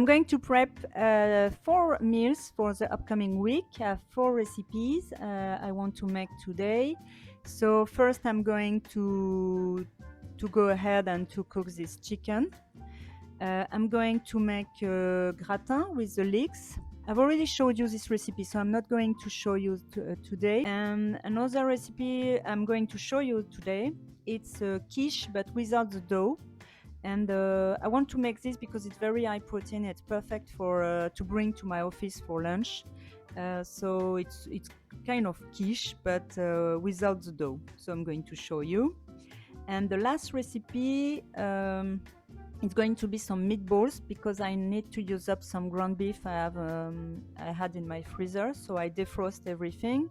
I'm going to prep 4 meals for the upcoming week. I have 4 recipes I want to make today. So first I'm going to go ahead and to cook this chicken. I'm going to make a gratin with the leeks. I've already showed you this recipe, so I'm not going to show you today. And another recipe I'm going to show you today, it's a quiche but without the dough. And I want to make this because it's very high protein. It's perfect for to bring to my office for lunch. So it's kind of quiche but without the dough. So I'm going to show you. And the last recipe, it's going to be some meatballs because I need to use up some ground beef I had in my freezer. So I defrost everything,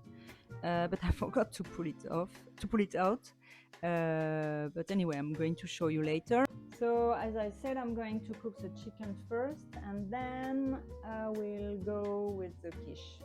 but I forgot to pull it out. But anyway, I'm going to show you later. So as I said, I'm going to cook the chicken first and then I will go with the quiche.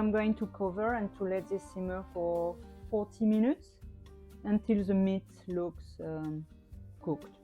I'm going to cover and to let this simmer for 40 minutes until the meat looks cooked.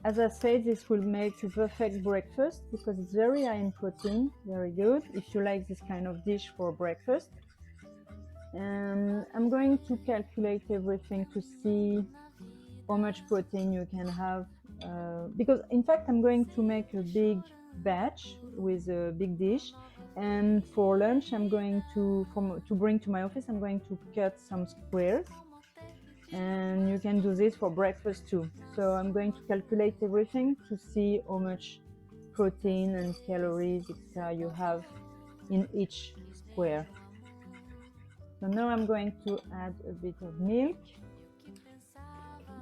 as I said, this will make a perfect breakfast because it's very high in protein, very good if you like this kind of dish for breakfast. And I'm going to calculate everything to see how much protein you can have, because in fact I'm going to make a big batch with a big dish, and for lunch I'm going to bring to my office, I'm going to cut some squares, and you can do this for breakfast too. So I'm going to calculate everything to see how much protein and calories, etc. you have in each square. So now I'm going to add a bit of milk,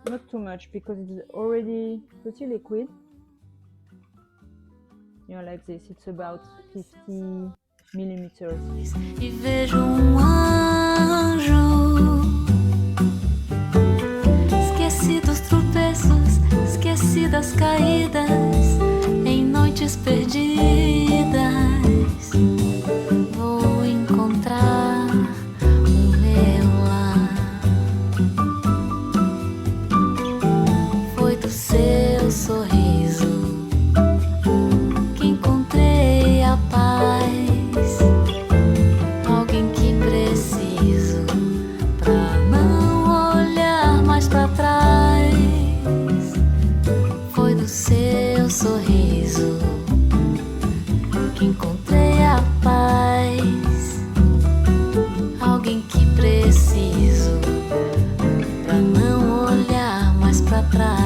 not too much because it's already pretty liquid. You know, like this, it's about 50 millimeters. E vejo anjo. Esqueci dos tropeços, esqueci das caídas, em noites perdidas. Vou encontrar o meu lar. Foi do seu sorriso que encontrei a paz. Alguém que preciso pra não olhar mais pra trás. Foi do seu sorriso que encontrei a paz. Alguém que preciso pra não olhar mais pra trás.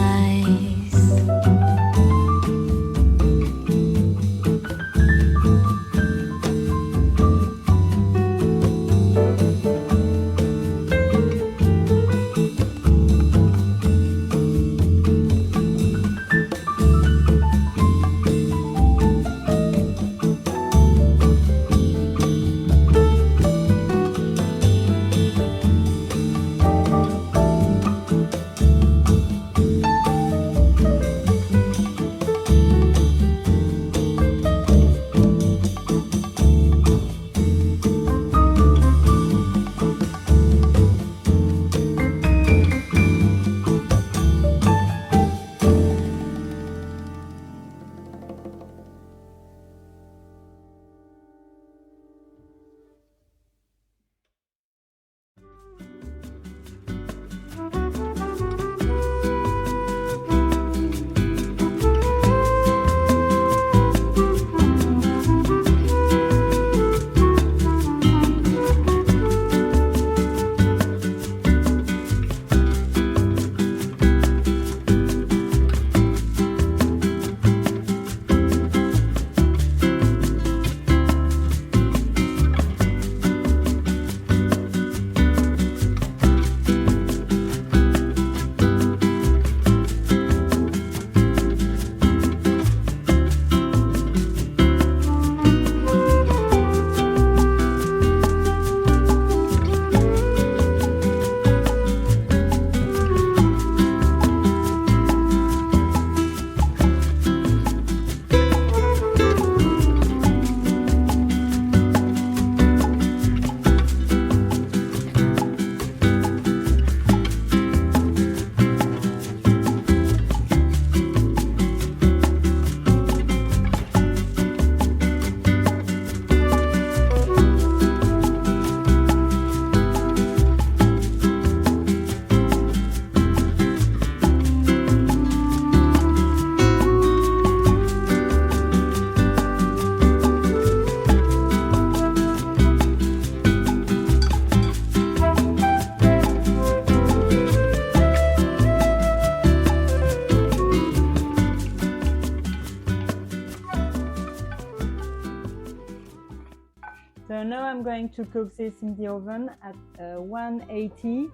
So now I'm going to cook this in the oven at 180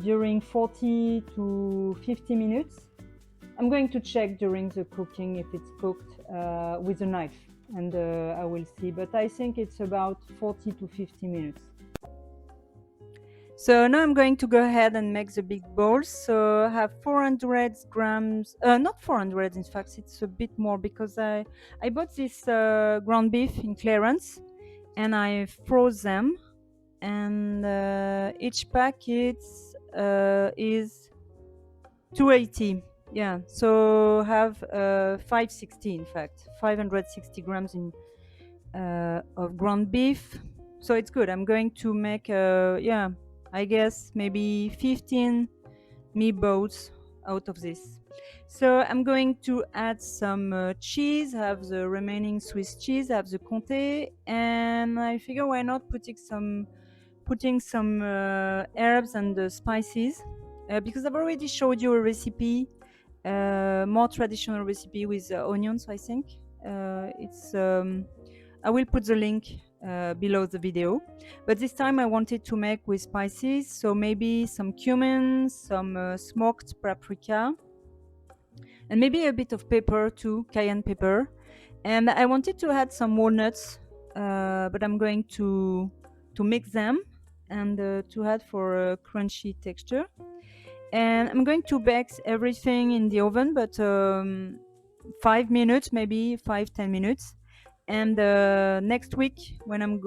during 40 to 50 minutes. I'm going to check during the cooking if it's cooked with a knife, and I will see, but I think it's about 40 to 50 minutes. So now I'm going to go ahead and make the big balls. So I have 400 grams, not 400, in fact, it's a bit more because I bought this ground beef in clearance and I froze them, and each packet is 280. Yeah, so have 560, in fact, 560 grams of ground beef. So it's good. I'm going to make, yeah, I guess maybe 15 meatballs out of this. So I'm going to add some cheese, have the remaining Swiss cheese, have the Comté, and I figure why not putting some herbs and spices, because I've already showed you a recipe, more traditional recipe with onions. I think it's. I will put the link below the video, but this time I wanted to make with spices, so maybe some cumin, some smoked paprika, and maybe a bit of pepper too, cayenne pepper. And I wanted to add some walnuts, but I'm going to mix them and to add for a crunchy texture. And I'm going to bake everything in the oven, but 5 minutes, maybe 5-10 minutes. And next week, when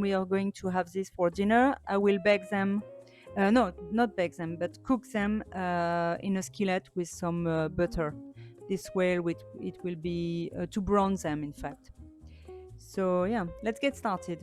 we are going to have this for dinner, I will bake them. No, not bake them, but cook them in a skillet with some butter. This way, it will be to brown them, in fact. So yeah, let's get started.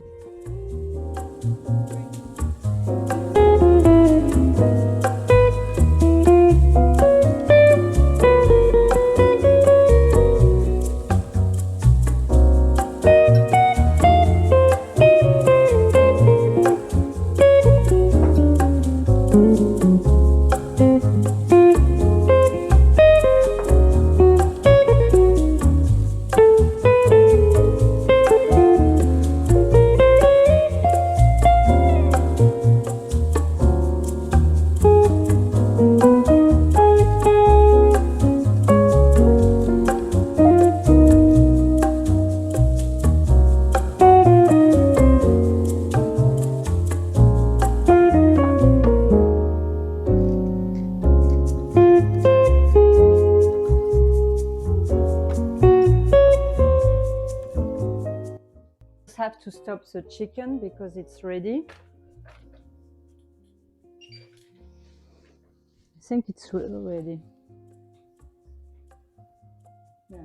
Have to stop the chicken because it's ready. I think it's ready. Yeah.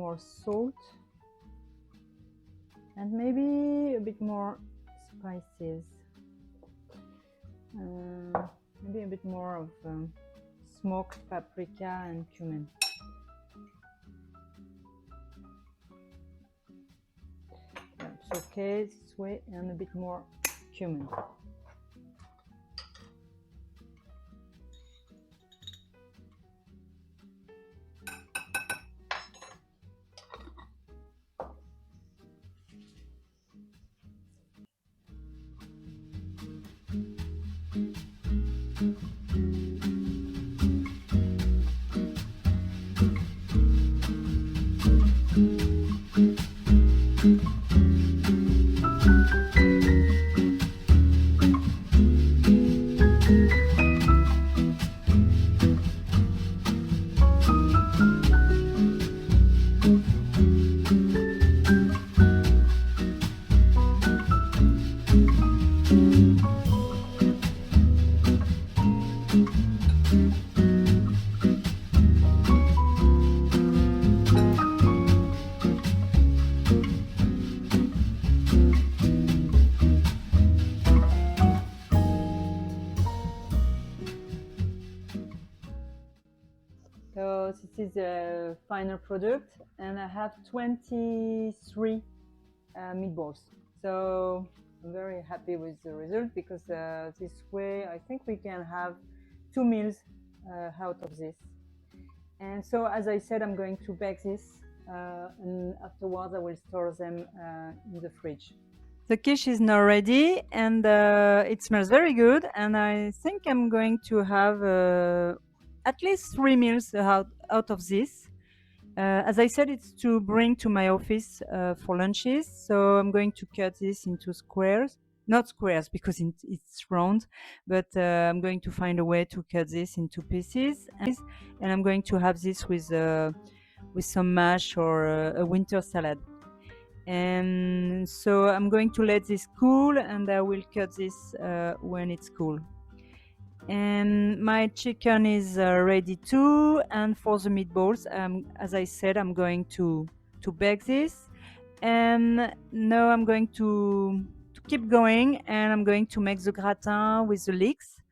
more salt, and maybe a bit more spices. Maybe a bit more of smoked paprika and cumin. It's okay this way, and a bit more cumin. So this is a final product, and I have 23 meatballs. So I'm very happy with the result, because this way I think we can have 2 meals out of this. And so, as I said, I'm going to bake this, and afterwards I will store them in the fridge. The quiche is now ready, and it smells very good, and I think I'm going to have at least 3 meals out of this. As I said, it's to bring to my office for lunches, so I'm going to cut this into squares. Not squares, because it's round, but I'm going to find a way to cut this into pieces, and I'm going to have this with some mash or a winter salad. And so I'm going to let this cool, and I will cut this when it's cool. And my chicken is ready too. And for the meatballs, as I said, I'm going to bake this. And now I'm going to keep going, and I'm going to make the gratin with the leeks.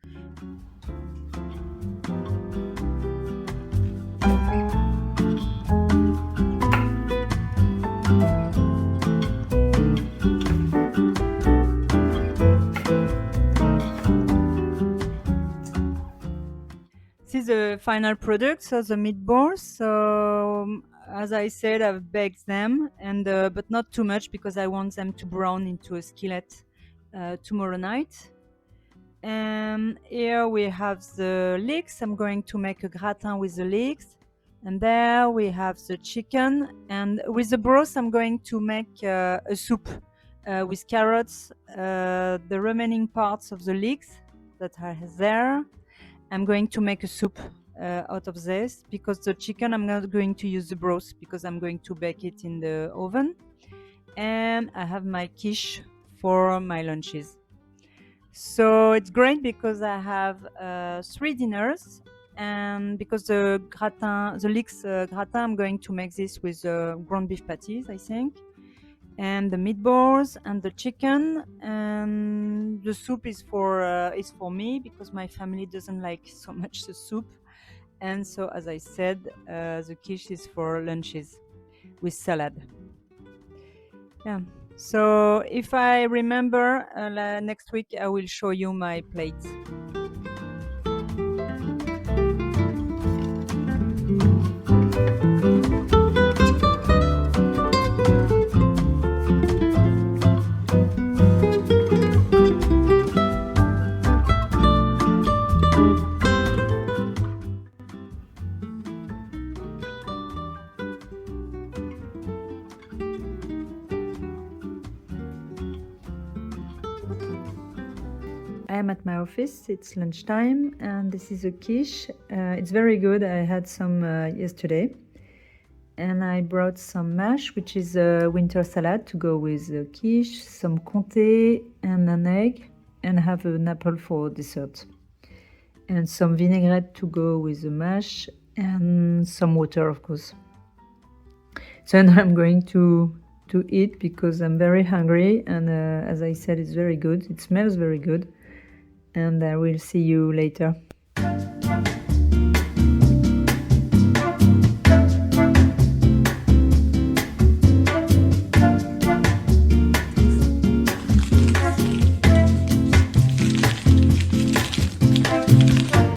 This is the final product, so the meatballs. So as I said, I've baked them, and but not too much, because I want them to brown into a skillet tomorrow night. And here we have the leeks. I'm going to make a gratin with the leeks. And there we have the chicken. And with the broth, I'm going to make a soup with carrots, the remaining parts of the leeks that are there. I'm going to make a soup out of this, because the chicken, I'm not going to use the broth, because I'm going to bake it in the oven. And I have my quiche for my lunches. So it's great, because I have 3 dinners, and because the leeks gratin, I'm going to make this with ground beef patties, I think, and the meatballs and the chicken, and the soup is for me, because my family doesn't like so much the soup. And so, as I said, the quiche is for lunches with salad. Yeah. So if I remember, next week I will show you my plates. I am at my office, it's lunchtime, and this is a quiche. It's very good. I had some yesterday, and I brought some mash, which is a winter salad, to go with the quiche, some comté and an egg, and have an apple for dessert, and some vinaigrette to go with the mash, and some water, of course. So now I'm going to eat because I'm very hungry, and as I said, it's very good. It smells very good, and I will see you later.